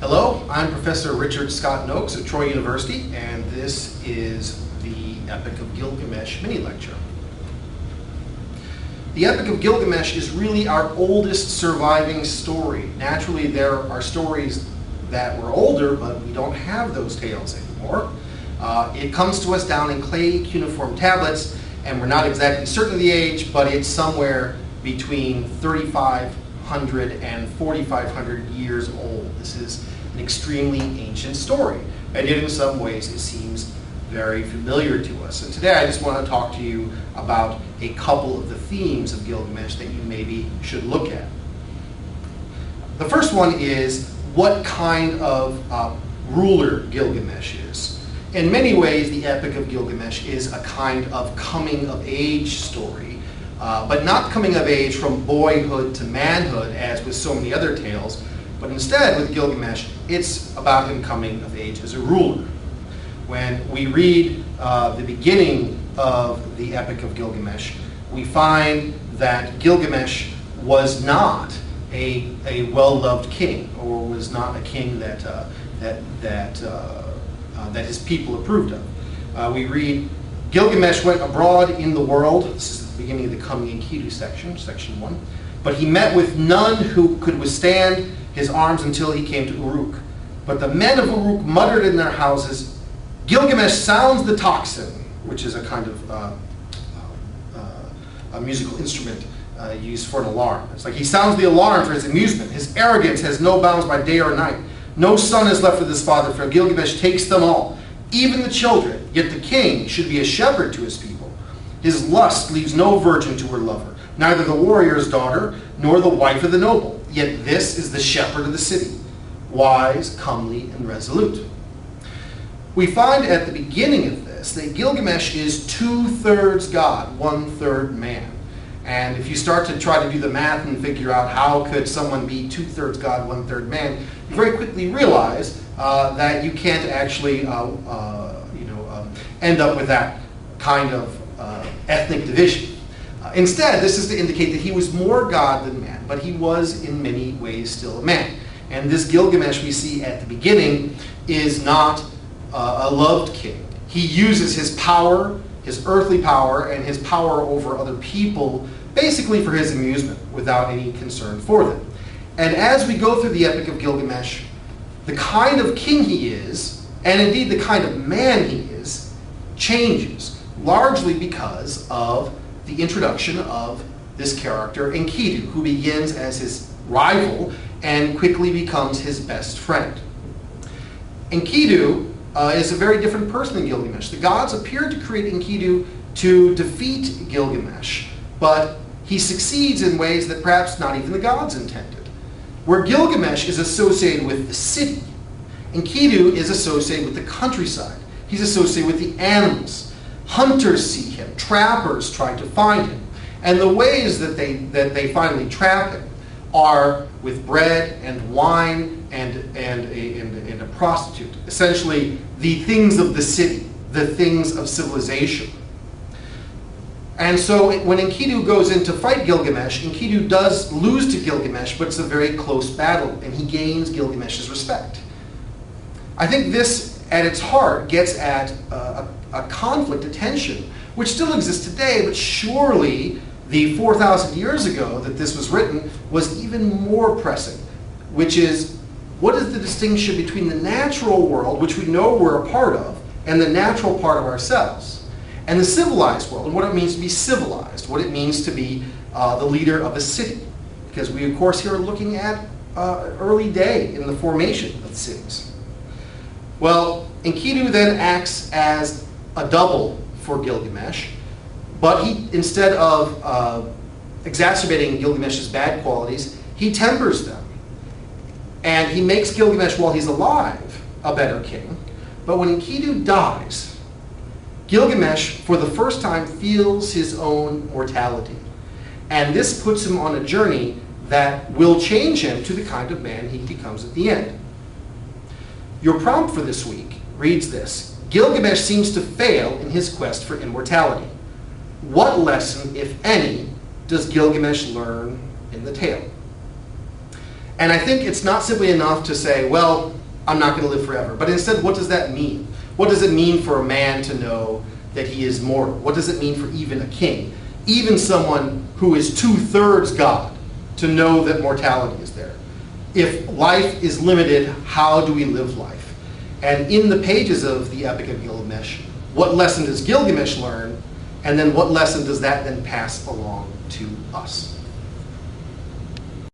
Hello, I'm Professor Richard Scott Noakes at Troy University, and this is the Epic of Gilgamesh mini-lecture. The Epic of Gilgamesh is really our oldest surviving story. Naturally, there are stories that were older, but we don't have those tales anymore. It comes to us down in clay cuneiform tablets, and we're not exactly certain of the age, but it's somewhere between 3,500 and 4,500 years old. This is an extremely ancient story, and yet in some ways it seems very familiar to us. And today I just want to talk to you about a couple of the themes of Gilgamesh that you maybe should look at. The first one is what kind of ruler Gilgamesh is. In many ways, the Epic of Gilgamesh is a kind of coming-of-age story, but not coming of age from boyhood to manhood as with so many other tales, but instead with Gilgamesh, it's about him coming of age as a ruler. When we read the beginning of the Epic of Gilgamesh, we find that Gilgamesh was not a well-loved king, or was not a king that his people approved of. We read, Gilgamesh went abroad in the world. This is the beginning of the Coming Enkidu section, section 1. But he met with none who could withstand his arms until he came to Uruk. But the men of Uruk muttered in their houses, Gilgamesh sounds the tocsin, which is a kind of a musical instrument used for an alarm. It's like he sounds the alarm for his amusement. His arrogance has no bounds by day or night. No son is left with his father, for Gilgamesh takes them all, even the children. Yet the king should be a shepherd to his people. His lust leaves no virgin to her lover, neither the warrior's daughter nor the wife of the noble. Yet this is the shepherd of the city, wise, comely, and resolute. We find at the beginning of this that Gilgamesh is 2/3 God, 1/3 man. And if you start to try to do the math and figure out how could someone be 2/3 God, 1/3 man, you very quickly realize that you can't actually end up with that kind of ethnic division. Instead, this is to indicate that he was more God than man, but he was in many ways still a man. And this Gilgamesh we see at the beginning is not a loved king. He uses his power, his earthly power, and his power over other people basically for his amusement without any concern for them. And as we go through the Epic of Gilgamesh, the kind of king he is, and indeed the kind of man he is, changes, largely because of the introduction of this character Enkidu, who begins as his rival and quickly becomes his best friend. Enkidu is a very different person than Gilgamesh. The gods appeared to create Enkidu to defeat Gilgamesh, but he succeeds in ways that perhaps not even the gods intended. Where Gilgamesh is associated with the city, Enkidu is associated with the countryside. He's associated with the animals. Hunters see him, trappers try to find him, and the ways that they finally trap him are with bread and wine and a prostitute. Essentially, the things of the city, the things of civilization. And so when Enkidu goes in to fight Gilgamesh, Enkidu does lose to Gilgamesh, but it's a very close battle, and he gains Gilgamesh's respect. I think this, at its heart, gets at a conflict, a tension, which still exists today, but surely the 4,000 years ago that this was written was even more pressing, which is, what is the distinction between the natural world, which we know we're a part of, and the natural part of ourselves, and the civilized world, and what it means to be civilized, what it means to be the leader of a city. Because we, of course, here are looking at early day in the formation of cities. Well, Enkidu then acts as a double for Gilgamesh, but he, instead of exacerbating Gilgamesh's bad qualities, he tempers them. And he makes Gilgamesh, while he's alive, a better king. But when Enkidu dies, Gilgamesh, for the first time, feels his own mortality. And this puts him on a journey that will change him to the kind of man he becomes at the end. Your prompt for this week reads this: Gilgamesh seems to fail in his quest for immortality. What lesson, if any, does Gilgamesh learn in the tale? And I think it's not simply enough to say, well, I'm not going to live forever. But instead, what does that mean? What does it mean for a man to know that he is mortal? What does it mean for even a king, even someone who is 2/3 God, to know that mortality is there? If life is limited, how do we live life? And in the pages of the Epic of Gilgamesh, what lesson does Gilgamesh learn? And then what lesson does that then pass along to us?